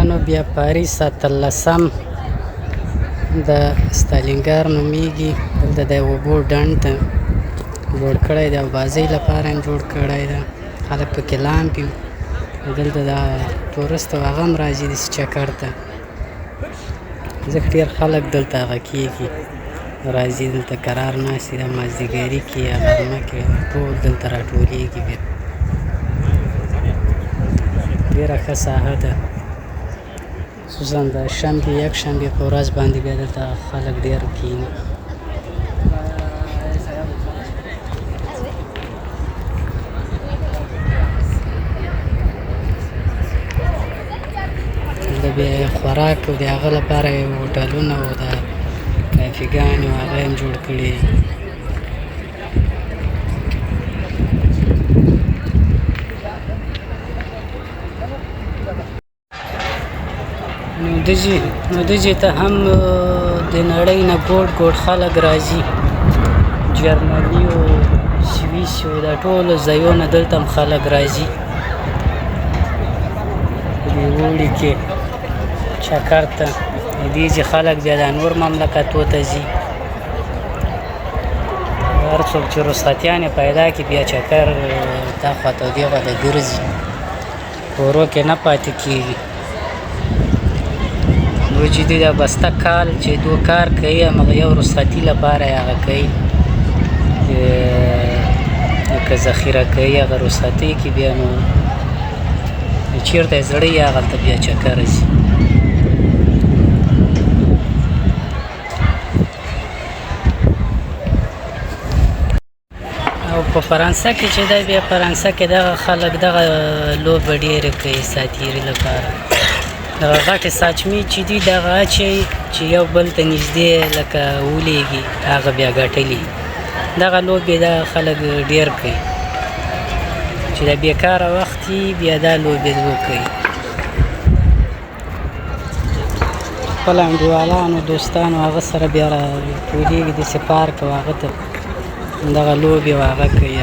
نو بیا پاریس اتلسم د ستالینګار نومیږي. دلته د اوبو ډنډ ته جوړ کړی دی او بازۍ لپاره هم جوړ کړی ده. خلک پکې لامبي. دلته د تورست او هغه هم راځي داسې چکر ته. ځکه ډېر خلک دلته هغه کېږي، راځي دلته قرار ناستي ده، مازدیګري کې یا غرمه کې ټول دلته راټولېږي. بیا ډېره ښه ساحه ده، خصوصا د شنبې یکشنبې په ورځ باندې بیا دلته خلک ډېر کېني. د بیا خوراک او د هغه لپاره یې هوټلونه او د کافېګانې او هغه هم جوړ کړي. نو دجې ته هم د نړۍ نه ګوټ ګوټ خلک راځي، جرمني او سویس او دا ټولو ځایونه دلته هم خلک راځي په دې اوړي کې چکر ته. دې چې خلک بیا د نور مملکتو ته ځي، هر څوک چې رخصتیانې پیدا کړي بیا چکر دا خواته او دې خواته ګرځي، کورو کې نه پاتې کېږي. نو چې دوی دا بسته کال چې دوی کار کوي همغه یو رخصتي لپاره یې هغه کوي، لکه ذخیره کوي هغه رخصتۍ کې. بیا نو چېرته یې زړه یي هغلته بیا چکر ځي. او په فرانسه کې چې دی بیا فرانسه کې دغه خلک دغه لوبه ډېرې کوي ساتیري لپاره. دغه غټې ساچمې چې دي دغه اچوي چې یو بل ته نږدې لکه ولېږي، هغه بیا ګټلي. دغه لوبې دغه خلک ډېر کوي چې د بېکاره وخت وي بیا دا لوبې وکوي. خپل انډیوالانو دوستانو هغه سره بیا راټولېږي داسې پارک او هغه ته دغه لوبې او هغه کوي.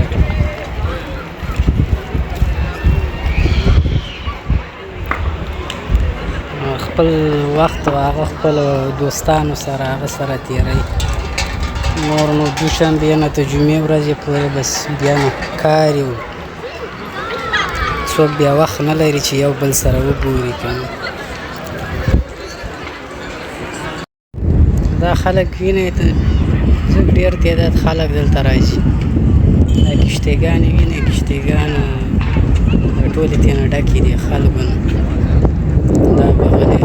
خپل وخت او هغه خپل دوستانو سره هغه سره تېروي. نور نو دوشنبې نه تر جمعې ورځې پورې بس بیا نو کار یې څوک بیا وخت نه لري چې یو بل سره وګوري. که نه دا خلک وینئ ځکه ډېر تعداد خلک دلته راځي. دا کښتیګانې وینئ، کښتیګانې دا ټولې ترېنه ډکې دي خلکو نه. دا بغلې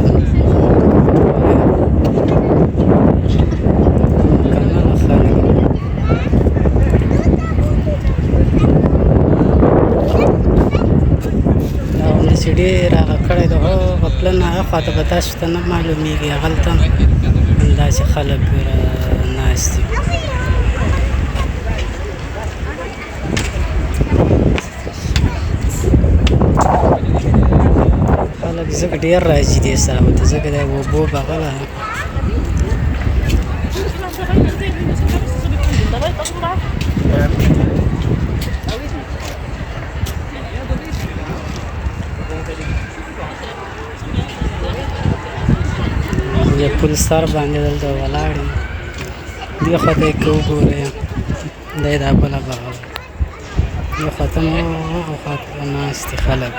کماله خلک دا همداسې ډېر هغه کړی د هغه پلن هغه خواته به تاسو ته نه معلومېږي، هغلته همداسې خلک ناست دي. خلک ځکه ډېر راځي دې ساحو ته، ځکه د اوبو بغله د پل سر باندې دلته ولاړ یم. دې خواته یې که وګورئ دا یې دا بله بغل، دې خواته مو هغه خواته به ناست دي خلک.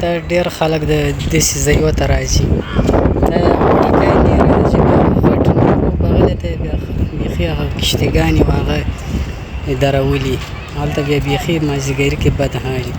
دا ډېر خلک د داسې ځایو ته راځي. دا امریکایي دیره ده چې غټ بغلې ته بیا بیخي هغه کښتیګانې او هغه درولي، هلته بیا بیخي مازدیګري کې بد حال وي.